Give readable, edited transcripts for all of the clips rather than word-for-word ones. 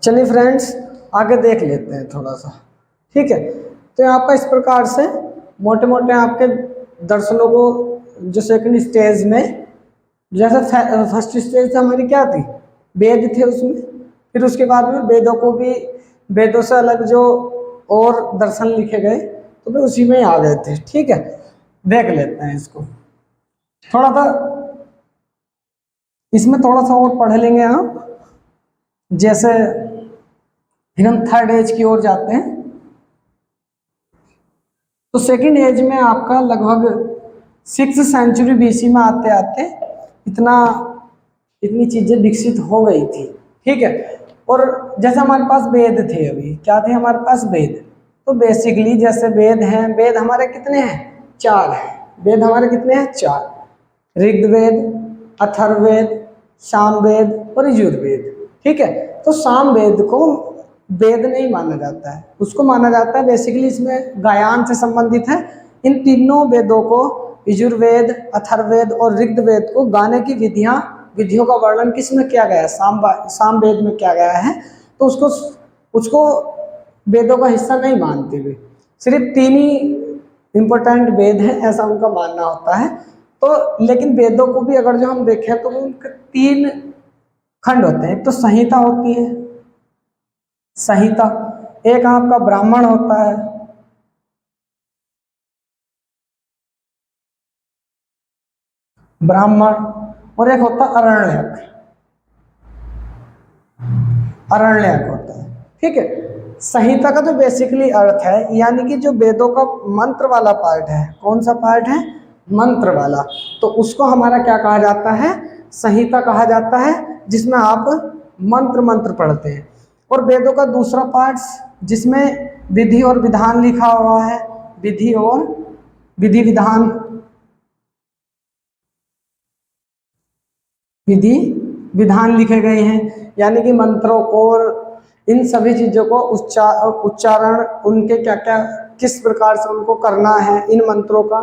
चलिए फ्रेंड्स, आगे देख लेते हैं थोड़ा सा। ठीक है, तो यहाँ आपका इस प्रकार से मोटे मोटे आपके दर्शनों को जो सेकंड स्टेज में, जैसे फर्स्ट स्टेज हमारी क्या थी, वेद थे उसमें, फिर उसके बाद में वेदों को भी, वेदों से अलग जो और दर्शन लिखे गए तो फिर उसी में आ गए थे। ठीक है, देख लेते हैं इसको थोड़ा सा, इसमें थोड़ा सा और पढ़ लेंगे आप। जैसे फिर हम थर्ड एज की ओर जाते हैं, तो सेकंड एज में आपका लगभग 6th सेंचुरी बीसी में आते आते इतनी चीजें विकसित हो गई थी। ठीक है, और जैसे हमारे पास वेद थे, अभी क्या थे हमारे पास, वेद। तो बेसिकली जैसे वेद हैं, वेद हमारे कितने हैं, 4 हैं। वेद हमारे कितने हैं, 4। ऋग्वेद, अथर्ववेद, सामवेद और यजुर्वेद। ठीक है, तो सामवेद को वेद नहीं माना जाता है, उसको माना जाता है बेसिकली, इसमें गायन से संबंधित है। इन तीनों वेदों को, यजुर्वेद, अथर्ववेद और ऋग्वेद को गाने की विधियों का वर्णन किस में किया गया है, सामवेद में किया गया है। तो उसको वेदों का हिस्सा नहीं मानते हुए, सिर्फ 3 ही इम्पोर्टेंट वेद हैं ऐसा उनका मानना होता है। तो लेकिन वेदों को भी अगर जो हम देखें तो उनके 3 खंड होते हैं। एक तो संहिता होती है, संहिता, एक आपका ब्राह्मण होता है, ब्राह्मण, और एक होता है अरण्यक, अरण्यक होता है। ठीक है, संहिता का जो बेसिकली अर्थ है, यानी कि जो वेदों का मंत्र वाला पार्ट है, कौन सा पार्ट है, मंत्र वाला, तो उसको हमारा क्या कहा जाता है, संहिता कहा जाता है, जिसमें आप मंत्र पढ़ते हैं। और वेदों का दूसरा पार्ट जिसमें विधि और विधान लिखा हुआ है, विधि और विधि विधान लिखे गए हैं, यानी कि मंत्रों को और इन सभी चीजों को उच्चारण उनके क्या क्या, किस प्रकार से उनको करना है, इन मंत्रों का,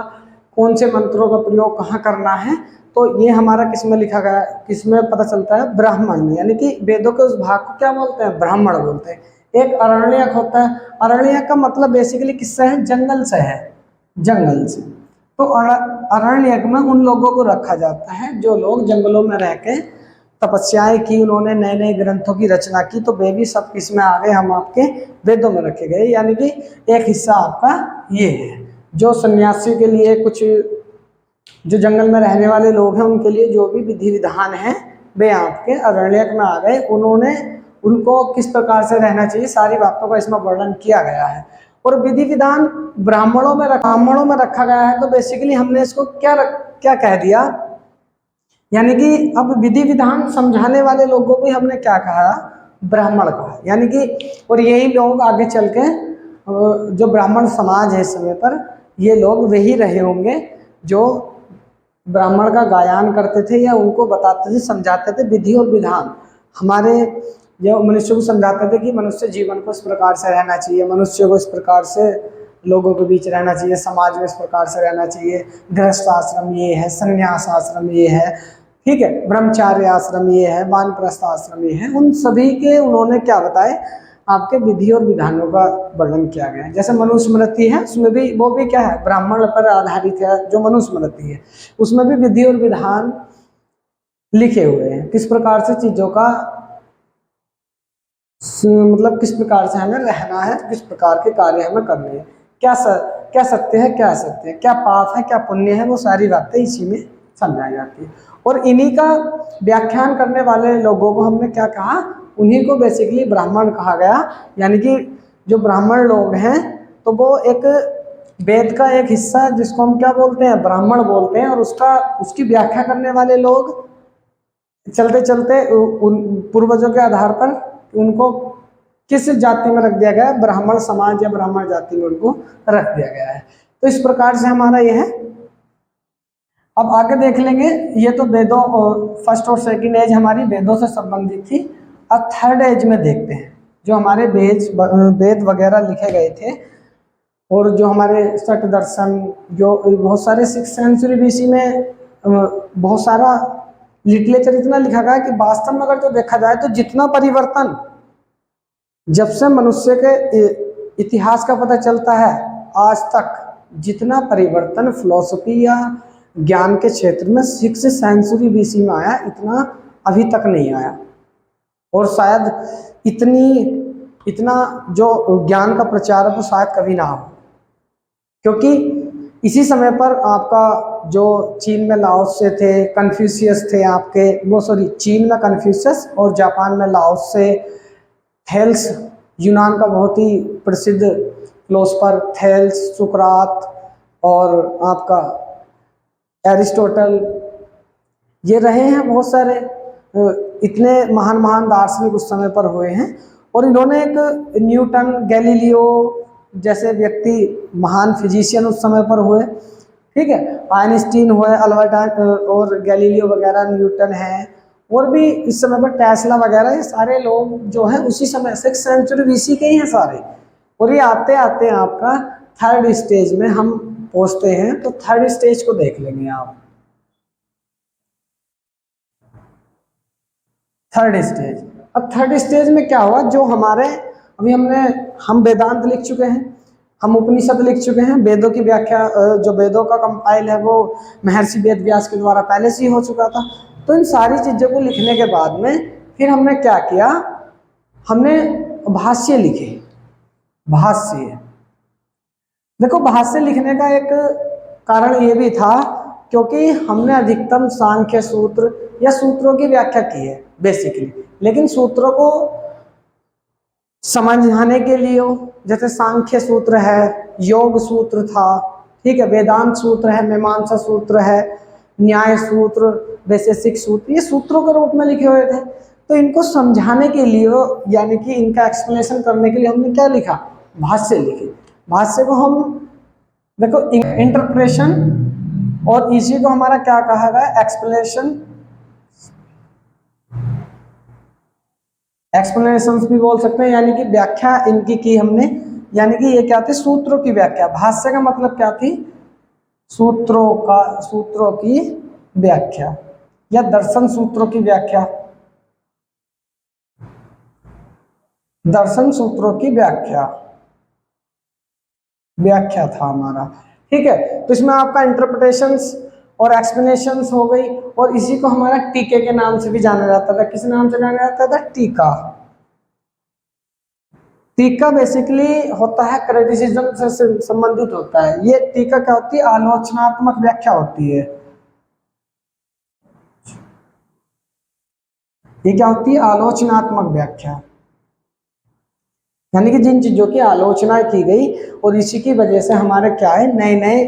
कौन से मंत्रों का प्रयोग कहाँ करना है, तो ये हमारा किस में लिखा गया, किस में पता चलता है, ब्राह्मण में। यानी कि वेदों के उस भाग को क्या बोलते हैं, ब्राह्मण बोलते हैं। एक अरण्यक होता है, अरण्यक का मतलब बेसिकली किससे है, जंगल से है, जंगल से। तो अरण्यक में उन लोगों को रखा जाता है जो लोग जंगलों में रह के तपस्याएं की, उन्होंने नए नए ग्रंथों की रचना की, तो वे भी सब किसमें आ गए, हम आपके वेदों में रखे गए। यानी कि एक हिस्सा आपका ये है, जो सन्यासी के लिए, कुछ जो जंगल में रहने वाले लोग हैं उनके लिए जो भी विधि विधान है वे आपके अरण्यक में आ गए। उन्होंने उनको किस प्रकार से रहना चाहिए, सारी बातों का इसमें वर्णन किया गया है। और विधि विधान ब्राह्मणों में रखा गया है, तो बेसिकली हमने इसको क्या कह दिया, यानी कि अब विधि विधान समझाने वाले लोगों को हमने क्या कहा, ब्राह्मण कहा। यानी कि और यही लोग आगे चल के जो ब्राह्मण समाज है इस समय पर, ये लोग वही रहे होंगे जो ब्राह्मण का गायन करते थे या उनको बताते थे, समझाते थे विधि और विधान, हमारे जो मनुष्य को समझाते थे कि मनुष्य जीवन को इस प्रकार से रहना चाहिए, मनुष्य को इस प्रकार से लोगों के बीच रहना चाहिए, समाज में इस प्रकार से रहना चाहिए, गृहस्थ आश्रम ये है, संन्यास आश्रम ये है, ठीक है, ब्रह्मचार्य आश्रम ये है, वानप्रस्थ आश्रम ये है। उन सभी के उन्होंने क्या बताए, आपके विधि और विधानों का वर्णन किया गया है। जैसे मनुस्मृति है, उसमें भी वो भी क्या है, ब्राह्मण पर आधारित है। जो मनुस्मृति है उसमें भी विधि और विधान लिखे हुए हैं, किस प्रकार से चीजों का मतलब किस प्रकार से हमें रहना है, किस प्रकार के कार्य हमें करने हैं, क्या सत्य है, क्या असत्य है, क्या पाप है, क्या पुण्य है, वो सारी बातें इसी में समझाई जाती है। और इन्हीं का व्याख्यान करने वाले लोगों को हमने क्या कहा, उन्हीं को बेसिकली ब्राह्मण कहा गया। यानी कि जो ब्राह्मण लोग हैं तो वो एक वेद का एक हिस्सा है जिसको हम क्या बोलते हैं, ब्राह्मण बोलते हैं। और उसकी व्याख्या करने वाले लोग चलते चलते उन पूर्वजों के आधार पर उनको किस जाति में रख दिया गया है, ब्राह्मण समाज या ब्राह्मण जाति में उनको रख दिया गया है। तो इस प्रकार से हमारा यह है। अब आगे देख लेंगे, ये तो वेदों फर्स्ट और सेकंड एज हमारी वेदों से संबंधित थी। अब थर्ड एज में देखते हैं, जो हमारे वेद वगैरह लिखे गए थे और जो हमारे सठ दर्शन, जो बहुत सारे 6th सेंचुरी बीसी में बहुत सारा लिटरेचर इतना लिखा गया है कि वास्तव में अगर जो देखा जाए तो जितना परिवर्तन जब से मनुष्य के इतिहास का पता चलता है आज तक जितना परिवर्तन फिलॉसफी या ज्ञान के क्षेत्र में 6th सेंचुरी बीसी में आया, इतना अभी तक नहीं आया। और शायद इतना जो ज्ञान का प्रचार है वो शायद कभी ना हो, क्योंकि इसी समय पर आपका जो चीन में लाओत्से थे, कन्फ्यूशियस थे आपके, वो सॉरी चीन में कन्फ्यूशियस और जापान में लाओत्से, थेल्स यूनान का बहुत ही प्रसिद्ध फिलोसफर थेल्स, सुकरात और आपका एरिस्टोटल, ये रहे हैं बहुत सारे इतने महान महान दार्शनिक उस समय पर हुए हैं। और इन्होंने एक न्यूटन, गैलीलियो जैसे व्यक्ति महान फिजिशियन उस समय पर हुए, ठीक है, आइंस्टीन हुए, अल्बर्ट और गैलीलियो वगैरह, न्यूटन है, और भी इस समय पर टेस्ला वगैरह, ये सारे लोग जो हैं उसी समय 6th सेंचुरी बीसी के ही हैं सारे। और ये आते आते आपका 3rd स्टेज में हम पहुंचते हैं। तो 3rd स्टेज को देख लेंगे आप। 3rd स्टेज, अब 3rd स्टेज में क्या हुआ, जो हमारे अभी हम वेदांत लिख चुके हैं, हम उपनिषद लिख चुके हैं, वेदों की व्याख्या, जो वेदों का कंपाइल है वो महर्षि वेद व्यास के द्वारा पहले से ही हो चुका था। तो इन सारी चीज़ों को लिखने के बाद में फिर हमने क्या किया, हमने भाष्य लिखे। भाष्य, देखो भाष्य लिखने का एक कारण ये भी था क्योंकि हमने अधिकतम सांख्य सूत्र या सूत्रों की व्याख्या की है बेसिकली, लेकिन सूत्रों को समझाने के लिए जैसे सांख्य सूत्र है, योग सूत्र था, ठीक है, वेदांत सूत्र है, मीमांसा सूत्र है, न्याय सूत्र, वैशेषिक सूत्र, ये सूत्रों के रूप में लिखे हुए थे। तो इनको समझाने के लिए यानी कि इनका एक्सप्लेनेशन करने के लिए हमने क्या लिखा, भाष्य लिखे। भाष्य को हम देखो इंटरप्रेशन, और इसी को हमारा क्या कहा गया, एक्सप्लेनेशंस भी बोल सकते हैं, यानी कि व्याख्या इनकी की हमने, यानी कि ये क्या थी, सूत्रों की व्याख्या। भाष्य का मतलब क्या थी, सूत्रों की व्याख्या या दर्शन सूत्रों की व्याख्या, दर्शन सूत्रों की व्याख्या था हमारा, ठीक है। तो इसमें आपका इंटरप्रिटेशंस और एक्सप्लेनेशंस हो गई, और इसी को हमारा टीके के नाम से भी जाना जाता था। किस नाम से जाना जाता था, टीका। टीका बेसिकली होता है क्रिटिसिज्म से संबंधित होता है। ये टीका क्या होती है, आलोचनात्मक व्याख्या होती है। ये क्या होती है, आलोचनात्मक व्याख्या, यानी कि जिन चीजों की आलोचना की गई और इसी की वजह से हमारे क्या है, नए नए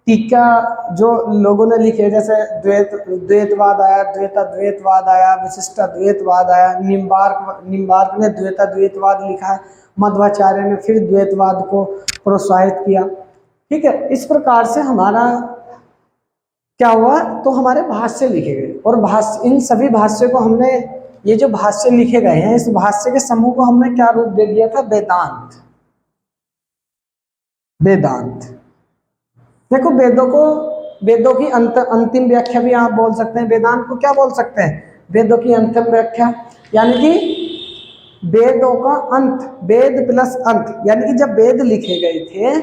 टीका जो लोगों ने लिखे, जैसे द्वैतवाद आया, द्वैतवाद आया, विशिष्टाद्वैतवाद आया, निम्बार्क ने द्वैतवाद लिखा है, मध्वाचार्य ने फिर द्वैतवाद को प्रोत्साहित किया, ठीक है। इस प्रकार से हमारा क्या हुआ, तो हमारे भाष्य लिखे गए, और भाष्य, इन सभी भाष्य को हमने, ये जो भाष्य लिखे गए हैं इस भाष्य के समूह को हमने क्या रूप दे दिया था, वेदांत। देखो वेदों की अंतिम व्याख्या भी आप बोल सकते हैं। वेदांत को क्या बोल सकते हैं, वेदों की अंतिम व्याख्या, यानी कि वेदों का अंत, वेद प्लस अंत, यानी कि जब वेद लिखे गए थे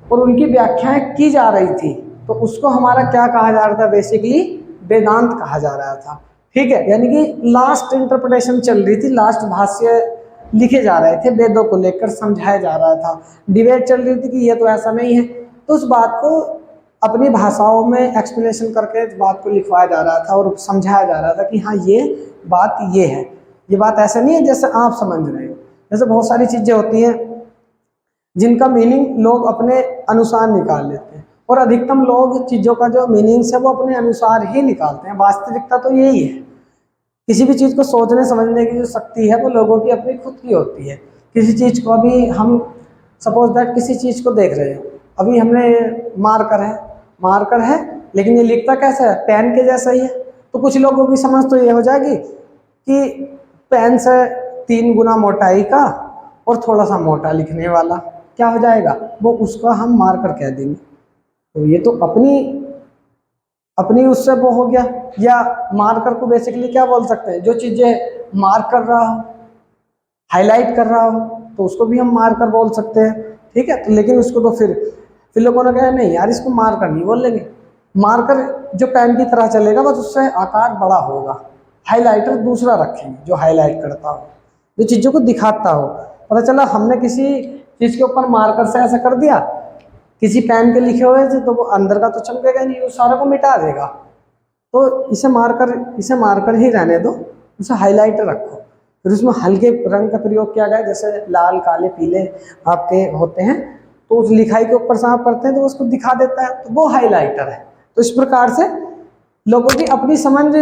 और उनकी व्याख्याएं की जा रही थी तो उसको हमारा क्या कहा जा रहा था, बेसिकली वेदांत कहा जा रहा था, ठीक है। यानी कि लास्ट इंटरप्रिटेशन चल रही थी, लास्ट भाष्य लिखे जा रहे थे, वेदों को लेकर समझाया जा रहा था, डिबेट चल रही थी कि ये तो ऐसा नहीं है, तो उस बात को अपनी भाषाओं में एक्सप्लेनेशन करके इस बात को लिखवाया जा रहा था और समझाया जा रहा था कि हाँ ये बात ये है, ये बात ऐसा नहीं है जैसे आप समझ रहे हो। जैसे बहुत सारी चीज़ें होती हैं जिनका मीनिंग लोग अपने अनुसार निकाल लेते हैं, और अधिकतम लोग चीज़ों का जो मीनिंग्स है वो अपने अनुसार ही निकालते हैं। वास्तविकता तो यही है, किसी भी चीज़ को सोचने समझने की जो शक्ति है वो लोगों की अपनी खुद की होती है। किसी चीज़ को, अभी हम सपोज दैट किसी चीज़ को देख रहे हो, अभी हमने मार्कर है लेकिन ये लिखता कैसा है, पेन के जैसा ही है, तो कुछ लोगों की समझ तो ये हो जाएगी कि पेन से 3 गुना मोटाई का और थोड़ा सा मोटा लिखने वाला क्या हो जाएगा, वो उसका हम मार्कर कह देंगे। तो ये तो अपनी उससे वो हो गया। या मार्कर को बेसिकली क्या बोल सकते हैं, जो चीज़ें मार्क कर रहा हो, हाईलाइट कर रहा हो तो उसको भी हम मार्कर बोल सकते हैं, ठीक है। तो लेकिन उसको तो फिर लोगों ने कहा नहीं यार इसको मार्कर नहीं बोलेंगे, मार्कर जो पेन की तरह चलेगा बस उससे आकार बड़ा होगा, हाईलाइटर दूसरा रखेंगे जो हाईलाइट करता हो, जो चीज़ों को दिखाता हो। पता चला हमने किसी चीज़ के ऊपर मार्कर से ऐसा कर दिया किसी पेन के लिखे हुए से, तो वो अंदर का तो चमकेगा नहीं, वो सारे को मिटा देगा। तो इसे मार्कर ही रहने दो, उसे हाईलाइटर रखो। फिर उसमें हल्के रंग का प्रयोग किया गया, जैसे लाल काले पीले आपके होते हैं, तो उस लिखाई के ऊपर से आप करते हैं तो उसको दिखा देता है, तो वो हाईलाइटर है। तो इस प्रकार से लोगों की अपनी समझ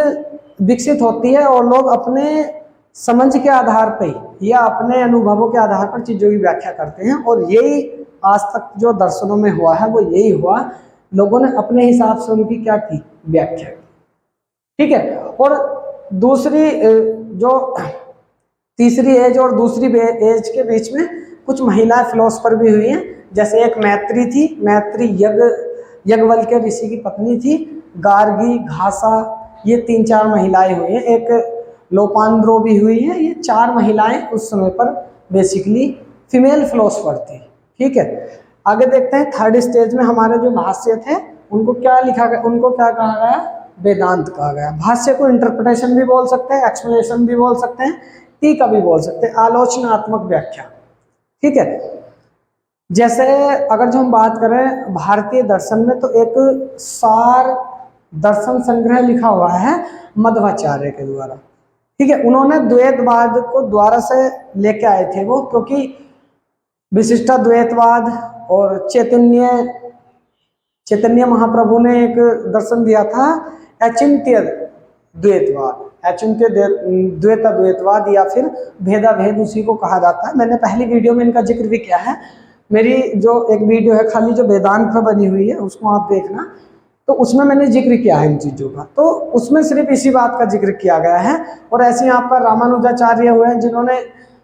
विकसित होती है और लोग अपने समझ के आधार पर या अपने अनुभवों के आधार पर चीज़ों की व्याख्या करते हैं। और यही आज तक जो दर्शनों में हुआ है वो यही हुआ, लोगों ने अपने हिसाब से उनकी क्या की व्याख्या, ठीक है। और दूसरी जो तीसरी एज और दूसरी एज के बीच में कुछ महिलाएं फिलोसफर भी हुई हैं, जैसे एक मैत्री थी, मैत्री यज्ञवल्क्य ऋषि की पत्नी थी, गार्गी, घासा, ये 3-4 महिलाएं हुई हैं, एक लोपांड्रो भी हुई है। ये 4 महिलाएं उस समय पर बेसिकली फीमेल फिलोसफर थी, ठीक है। आगे देखते हैं थर्ड स्टेज में हमारे जो भाष्य थे उनको क्या लिखा गया, उनको क्या कहा गया, वेदांत कहा गया। भाष्य को इंटरप्रिटेशन भी बोल सकते हैं, एक्सप्लेनेशन भी बोल सकते हैं, टीका भी बोल सकते हैं, आलोचनात्मक व्याख्या, ठीक है। जैसे अगर जो हम बात करें भारतीय दर्शन में, तो एक सार दर्शन संग्रह लिखा हुआ है मध्वाचार्य के द्वारा, ठीक है। उन्होंने द्वैतवाद को द्वारा से लेके आए थे वो, क्योंकि विशिष्टा द्वैतवाद और चैतन्य महाप्रभु ने एक दर्शन दिया था अचिंत्य द्वैतवाद, अचिंत्य द्वैतवाद या फिर भेदा भेद उसी को कहा जाता है। मैंने पहली वीडियो में इनका जिक्र भी किया है, मेरी जो एक वीडियो है खाली जो वेदांत पर बनी हुई है उसको आप देखना, तो उसमें मैंने जिक्र किया है इन चीज़ों का, तो उसमें सिर्फ इसी बात का जिक्र किया गया है। और ऐसे ही आपका रामानुजाचार्य हुए हैं जिन्होंने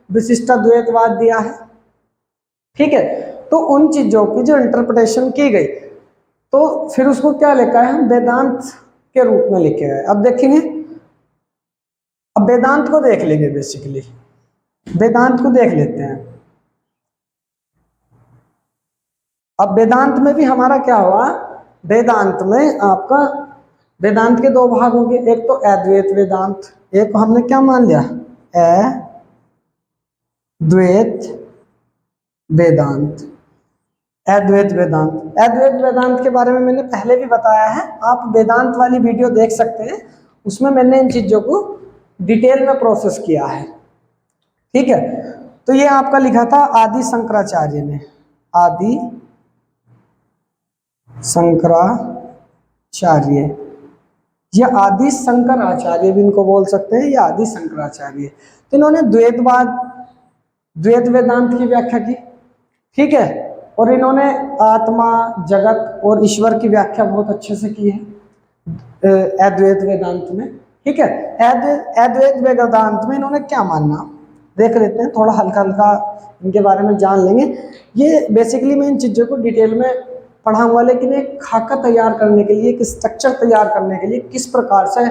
विशिष्टा द्वैतवाद दिया है, ठीक है। तो उन चीज़ों की जो इंटरप्रिटेशन की गई, तो फिर उसको क्या लिखा है, हम वेदांत के रूप में लिखे गए। अब देखेंगे, अब वेदांत को देख लेंगे, बेसिकली वेदांत को देख लेते हैं। अब वेदांत में भी हमारा क्या हुआ, वेदांत में आपका वेदांत के 2 भाग होंगे, एक तो अद्वैत वेदांत, एक हमने क्या मान लिया, अद्वैत वेदांत। अद्वैत वेदांत, अद्वैत वेदांत के बारे में मैंने पहले भी बताया है, आप वेदांत वाली वीडियो देख सकते हैं, उसमें मैंने इन चीज़ों को डिटेल में प्रोसेस किया है, ठीक है। तो ये आपका लिखा था आदि शंकराचार्य ने, आदि शंकराचार्य या आदि शंकराचार्य भी इनको बोल सकते हैं, या आदि शंकराचार्य। तो इन्होंने द्वैत वेदांत की व्याख्या की, ठीक है। और इन्होंने आत्मा, जगत और ईश्वर की व्याख्या बहुत अच्छे से की है अद्वैत वेदांत में, ठीक है। अद्वैत वेदांत में इन्होंने क्या मानना देख लेते हैं, थोड़ा हल्का हल्का इनके बारे में जान लेंगे। ये बेसिकली मैं इन चीज़ों को डिटेल में पढ़ाऊंगा, लेकिन एक खाका तैयार करने के लिए, एक स्ट्रक्चर तैयार करने के लिए, किस प्रकार से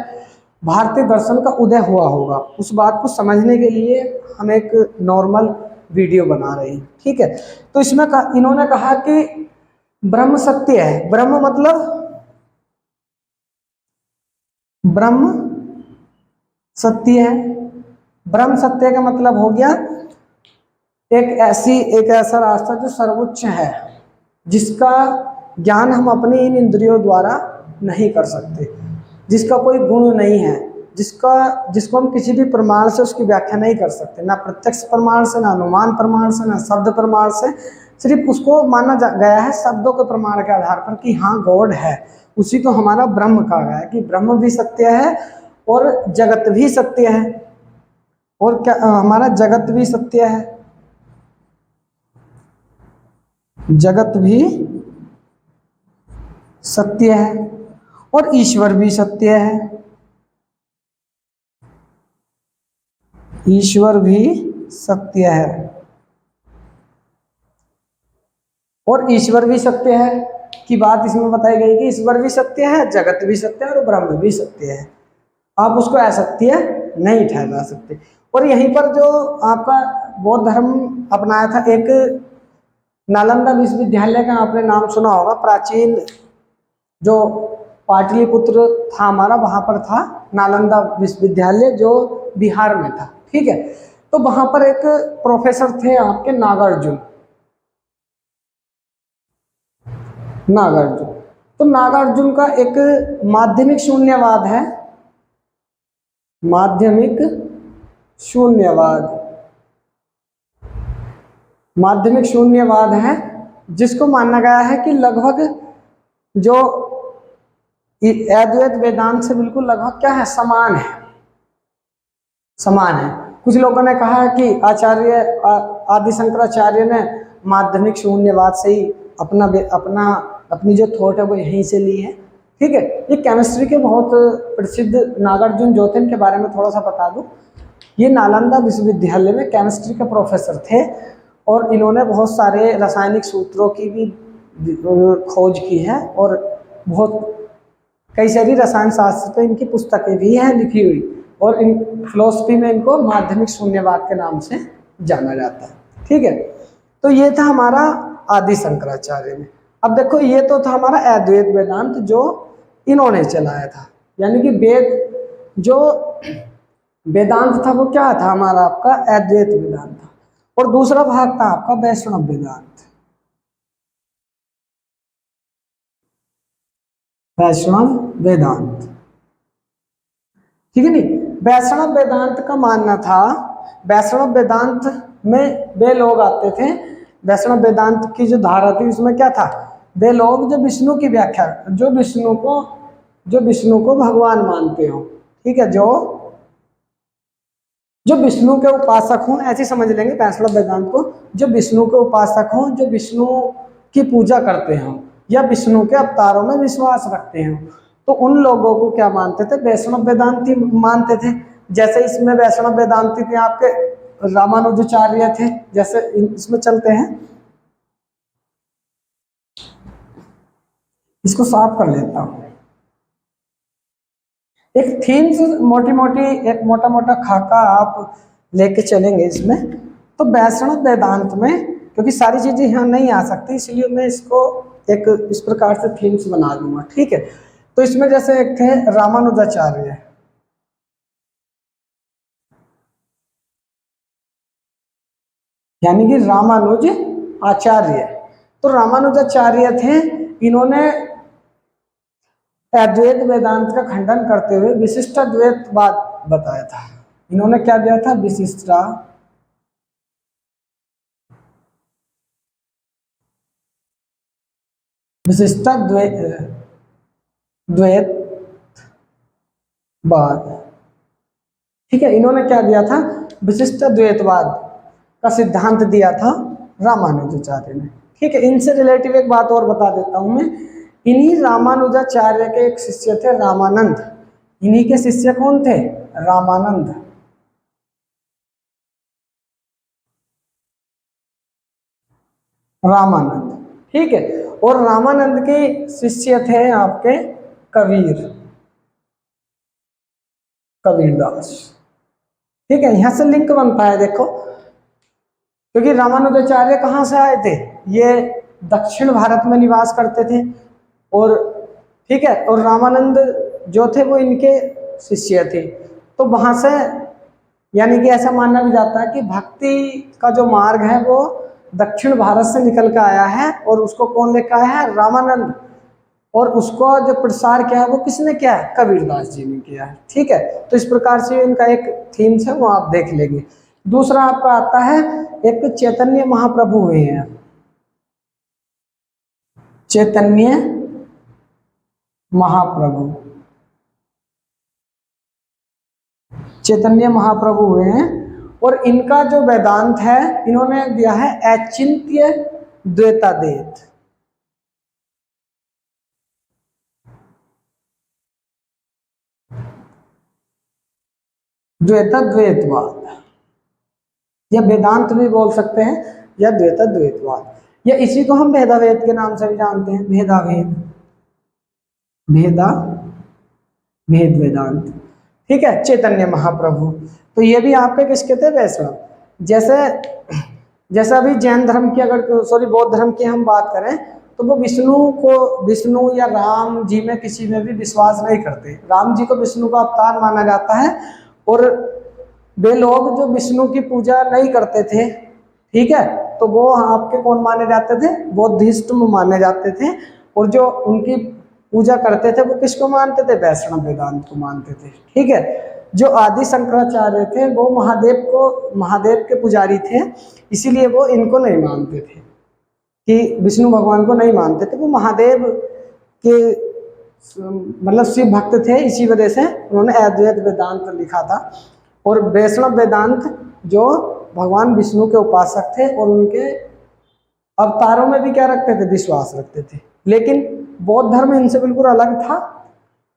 भारतीय दर्शन का उदय हुआ होगा, उस बात को समझने के लिए हम एक नॉर्मल वीडियो बना रहे हैं, ठीक है। तो इसमें इन्होंने कहा कि ब्रह्म सत्य है। ब्रह्म मतलब ब्रह्म सत्य है। ब्रह्म सत्य का मतलब हो गया एक ऐसा रास्ता जो सर्वोच्च है, जिसका ज्ञान हम अपनी इन इंद्रियों द्वारा नहीं कर सकते, जिसका कोई गुण नहीं है, जिसको हम किसी भी प्रमाण से उसकी व्याख्या नहीं कर सकते, ना प्रत्यक्ष प्रमाण से, ना अनुमान प्रमाण से, ना शब्द प्रमाण से। सिर्फ उसको माना गया है शब्दों के प्रमाण के आधार पर कि हाँ गॉड है, उसी को हमारा ब्रह्म कहा गया है, कि ब्रह्म भी सत्य है और जगत भी सत्य है, और क्या हमारा जगत भी सत्य है, जगत भी सत्य है, और ईश्वर भी सत्य है, ईश्वर भी सत्य है। और ईश्वर भी सत्य है की बात इसमें बताई गई कि ईश्वर भी सत्य है, जगत भी सत्य है और ब्रह्म भी सत्य है। आप उसको असत्य नहीं ठहरा सकते। और यहीं पर जो आपका बौद्ध धर्म अपनाया था, एक नालंदा विश्वविद्यालय का आपने नाम सुना होगा, प्राचीन जो पाटलिपुत्र था हमारा, वहां पर था नालंदा विश्वविद्यालय जो बिहार में था, ठीक है। तो वहां पर एक प्रोफेसर थे आपके नागार्जुन, नागार्जुन। तो नागार्जुन का एक माध्यमिक शून्यवाद है, माध्यमिक शून्यवाद, माध्यमिक शून्यवाद है, जिसको माना गया है कि लगभग जो अद्वैत वेदांत से बिल्कुल लगभग क्या है, समान है, समान है। कुछ लोगों ने कहा है कि आचार्य आदि शंकराचार्य ने माध्यमिक शून्यवाद से ही अपनी जो थॉट है वो यहीं से ली है, ठीक है। ये केमिस्ट्री के बहुत प्रसिद्ध नागार्जुन जो थे, इनके बारे में थोड़ा सा बता दूं। ये नालंदा विश्वविद्यालय में केमिस्ट्री के प्रोफेसर थे और इन्होंने बहुत सारे रासायनिक सूत्रों की भी खोज की है और बहुत कई सारी रसायन शास्त्र पे इनकी पुस्तकें भी हैं लिखी हुई, और इन फिलोसफी में इनको माध्यमिक शून्यवाद के नाम से जाना जाता है, ठीक है। तो ये था हमारा आदि शंकराचार्य में। अब देखो, ये तो था हमारा अद्वैत वेदांत जो इन्होंने चलाया था, यानी कि वेद जो वेदांत था वो क्या था हमारा, आपका अद्वैत वेदांत था। और दूसरा भाग था आपका वैष्णव वेदांत, वैष्णव वेदांत, ठीक है नहीं। वैष्णव वेदांत का मानना था, वैष्णव वेदांत में वे लोग आते थे, वैष्णव वेदांत की जो धारा थी उसमें क्या था, वे लोग जो विष्णु की व्याख्या, जो विष्णु को भगवान मानते हो, ठीक है, जो विष्णु के उपासक हों, ऐसे समझ लेंगे वैष्णव वेदांत को, जो विष्णु के उपासक हों, जो विष्णु की पूजा करते हों या विष्णु के अवतारों में विश्वास रखते हो, तो उन लोगों को क्या मानते थे, वैष्णव वेदांती मानते थे। जैसे इसमें वैष्णव वेदांती थे आपके रामानुजाचार्य थे, जैसे इसमें चलते हैं, इसको साफ कर लेता हूं। एक थीम्स मोटी मोटी, एक मोटा मोटा खाका आप लेके चलेंगे इसमें। तो वैष्णव वेदांत में क्योंकि सारी चीजें यहाँ नहीं आ सकती, इसलिए मैं इसको एक इस प्रकार से थीम्स बना दूंगा, ठीक है। तो इसमें जैसे एक थे रामानुजाचार्य, यानी कि रामानुज आचार्य। तो रामानुजाचार्य थे, इन्होंने अद्वैत वेदांत का खंडन करते हुए विशिष्ट अद्वैतवाद बताया था। इन्होंने क्या दिया था, द्वैतवाद, ठीक है। इन्होंने क्या दिया था, विशिष्ट द्वैतवाद का सिद्धांत दिया था रामानुजाचार्य ने, ठीक है। इनसे रिलेटिव एक बात और बता देता हूं मैं, इन्हीं रामानुजाचार्य के एक शिष्य थे रामानंद, इन्हीं के शिष्य कौन थे, रामानंद, रामानंद, ठीक है। और रामानंद के शिष्य थे आपके कबीरदास, ठीक है। यहां से लिंक बनता है देखो, क्योंकि रामानुजाचार्य कहाँ से आए थे, ये दक्षिण भारत में निवास करते थे, और ठीक है, और रामानंद जो थे वो इनके शिष्य थे। तो वहां से यानी कि ऐसा मानना भी जाता है कि भक्ति का जो मार्ग है वो दक्षिण भारत से निकल कर आया है, और उसको कौन लेकर आया है, रामानंद, और उसको जो प्रसार किया है वो किसने किया है, कबीरदास जी ने किया है, ठीक है। तो इस प्रकार से इनका एक थीम्स है वो आप देख लेंगे। दूसरा आपका आता है, एक चैतन्य महाप्रभु हुए हैं, चैतन्य महाप्रभु, चैतन्य महाप्रभु हुए हैं, और इनका जो वेदांत है इन्होंने दिया है अचिंत्य द्वैताद्वैत, द्वैताद्वैतवाद, या वेदांत भी बोल सकते हैं, या द्वैताद्वैतवाद, या इसी को हम भेदाभेद के नाम से भी जानते हैं, भेदाभेद, भेद वेदांत, ठीक है, चैतन्य महाप्रभु। तो ये भी आपके किसके थे? वैष्णव। जैसे जैसे अभी जैन धर्म की अगर सॉरी बौद्ध धर्म की हम बात करें तो वो विष्णु या राम जी में किसी में भी विश्वास नहीं करते। राम जी को विष्णु का अवतार माना जाता है और वे लोग जो विष्णु की पूजा नहीं करते थे, ठीक है, तो वो आपके कौन माने जाते थे? बौद्धिस्ट माने जाते थे। और जो उनकी पूजा करते थे वो किसको मानते थे? वैष्णव वेदांत को मानते थे। ठीक है, जो आदि शंकराचार्य थे वो महादेव के पुजारी थे, इसीलिए वो इनको नहीं मानते थे कि विष्णु भगवान को नहीं मानते थे। वो महादेव के मतलब शिव भक्त थे, इसी वजह से उन्होंने अद्वैत वेदांत लिखा था। और वैष्णव वेदांत जो भगवान विष्णु के उपासक थे और उनके अवतारों में भी क्या रखते थे? विश्वास रखते थे। लेकिन बौद्ध धर्म इनसे बिल्कुल अलग था।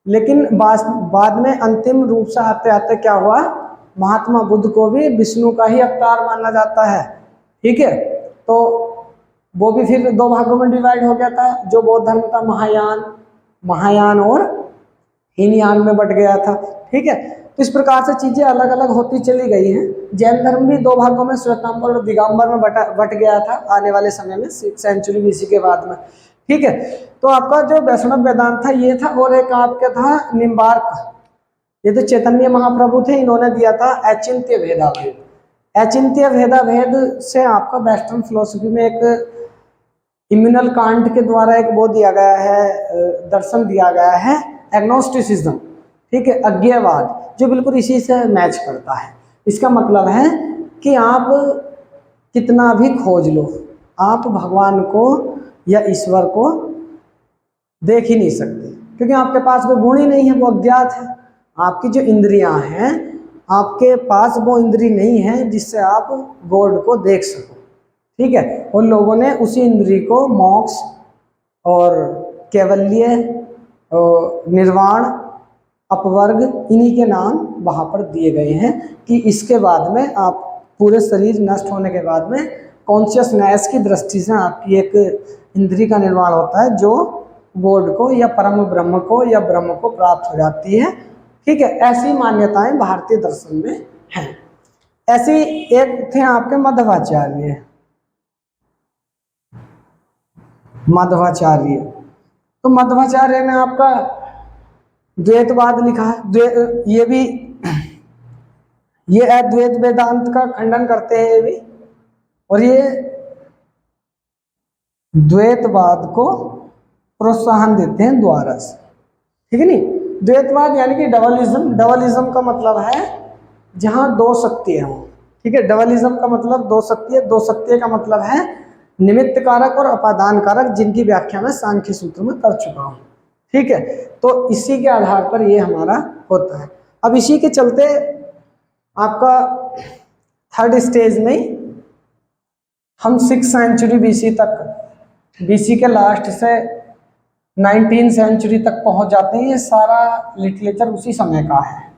लेकिन बाद में अंतिम रूप से आते आते क्या हुआ? महात्मा बुद्ध को भी विष्णु का ही अवतार माना जाता है। ठीक है, तो वो भी फिर दो भागों में डिवाइड हो गया था। जो बौद्ध धर्म था महायान और हीनयान में बट गया था। ठीक है, तो इस प्रकार से चीजें अलग अलग होती चली गई हैं। जैन धर्म भी दो भागों में श्वेतांबर और दिगंबर में बट गया था आने वाले समय में 6th सेंचुरी बीसी के बाद में। ठीक है, तो आपका जो वैष्णव वेदांत था ये था। और एक आपका था निम्बार्क, ये तो चैतन्य महाप्रभु थे, इन्होंने दिया था अचिंत्य भेदाभेद। अचिंत्य भेदाभेद से आपका वेस्टर्न फिलोसफी में एक इम्यूनल कांट के द्वारा एक वो दिया गया है, दर्शन दिया गया है, एग्नोस्टिसिज्म। ठीक है, अज्ञेयवाद, जो बिल्कुल इसी से मैच करता है। इसका मतलब है कि आप कितना भी खोज लो, आप भगवान को या ईश्वर को देख ही नहीं सकते, क्योंकि आपके पास वो गुण ही नहीं है, वो अज्ञात है। आपकी जो इंद्रियां हैं, आपके पास वो इंद्री नहीं है जिससे आप गॉड को देख सको। ठीक है, उन लोगों ने उसी इंद्री को मोक्ष और कैवल्य और निर्वाण, अपवर्ग, इन्हीं के नाम वहाँ पर दिए गए हैं कि इसके बाद में आप पूरे शरीर नष्ट होने के बाद में कॉन्शियसनेस की दृष्टि से आपकी एक इंद्री का निर्माण होता है जो गॉड को या परम ब्रह्म को या ब्रह्म को प्राप्त हो जाती है। ठीक है, ऐसी मान्यताएं भारतीय दर्शन में हैं। ऐसी एक थे आपके माधवाचार्य। तो माधवाचार्य ने आपका द्वैतवाद लिखा है। ये अद्वैत वेदांत का खंडन करते हैं ये भी, और ये द्वैतवाद को प्रोत्साहन देते हैं द्वारा से। ठीक है नहीं, द्वैतवाद यानी कि डबलिज्म का मतलब है जहां दो सत्य हो। ठीक है, डबलिज्म का मतलब दो सत्य का मतलब है निमित्त कारक और अपादान कारक, जिनकी व्याख्या मैं सांख्य सूत्र में कर चुका हूं। ठीक है, तो इसी के आधार पर ये हमारा होता है। अब इसी के चलते आपका थर्ड स्टेज में हम 6th सेंचुरी बीसी तक, बीसी के लास्ट से 19th सेंचुरी तक पहुंच जाते हैं। ये सारा लिटरेचर उसी समय का है,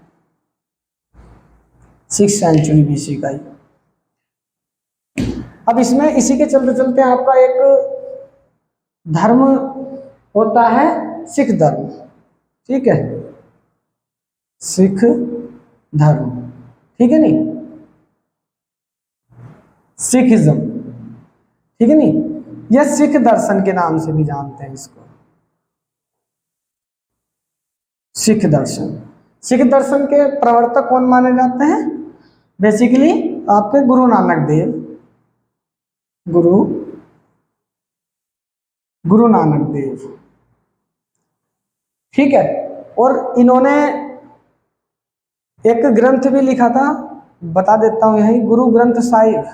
6th सेंचुरी बीसी का ही। अब इसमें इसी के चलते चलते आपका एक धर्म होता है सिख धर्म। ठीक है, सिख धर्म, ठीक है नहीं, सिखिज्म। ठीक है नहीं, यह सिख दर्शन के नाम से भी जानते हैं इसको, सिख दर्शन के प्रवर्तक कौन माने जाते हैं? बेसिकली आपके गुरु नानक देव, गुरु नानक देव। ठीक है, और इन्होंने एक ग्रंथ भी लिखा था, बता देता हूं यही, गुरु ग्रंथ साहिब,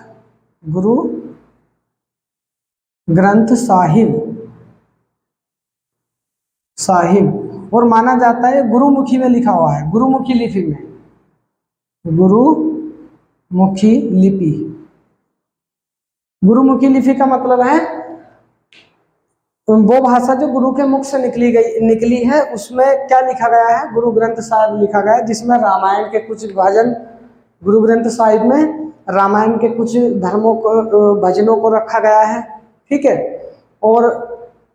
और माना जाता है गुरुमुखी में लिखा हुआ है, गुरुमुखी लिपि में, गुरुमुखी लिपि का मतलब है वो भाषा जो गुरु के मुख से निकली है, उसमें क्या लिखा गया है? गुरु ग्रंथ साहिब लिखा गया है, जिसमें रामायण के कुछ भजन, गुरु ग्रंथ साहिब में रामायण के कुछ भजनों को रखा गया है। ठीक है, और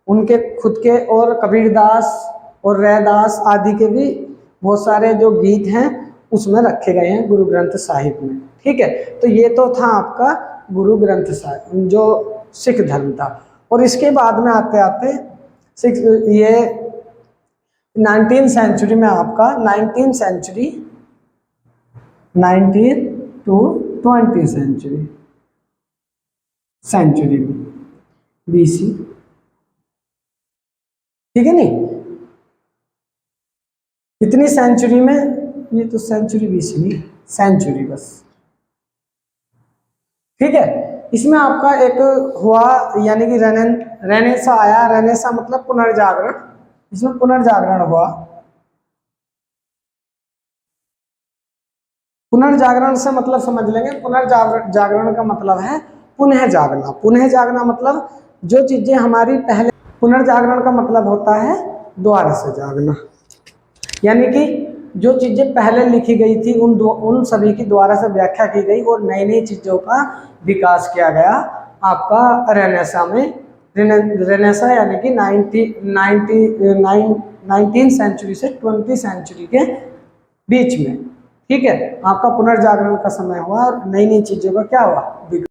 उनके खुद के और कबीरदास और रैदास आदि के भी बहुत सारे जो गीत हैं उसमें रखे गए हैं गुरु ग्रंथ साहिब में। ठीक है, तो ये तो था आपका गुरु ग्रंथ साहिब जो सिख धर्म था। और इसके बाद में आते आते सिख ये 19th सेंचुरी में आपका 19 सेंचुरी 19 to 20 सेंचुरी में बीसी, ठीक है नहीं, इतनी सेंचुरी में, ये तो सेंचुरी बीसी नहीं, सेंचुरी बस, ठीक है। इसमें आपका एक हुआ यानी कि रेनेसा आया। रेनेसा मतलब पुनर्जागरण, इसमें पुनर्जागरण हुआ। पुनर्जागरण से मतलब समझ लेंगे, पुनर्जागरण का मतलब है पुनः जागना। पुनः जागना मतलब जो चीजें हमारी पहले, पुनर्जागरण का मतलब होता है दोबारा से जागना, यानी कि जो चीजें पहले लिखी गई थी उन सभी की दोबारा से व्याख्या की गई और नई नई चीजों का विकास किया गया आपका रेनेसा में। रेनेसा यानी कि 19 सेंचुरी से 20 सेंचुरी के बीच में, ठीक है, आपका पुनर्जागरण का समय हुआ और नई नई चीजों का क्या हुआ, विकास।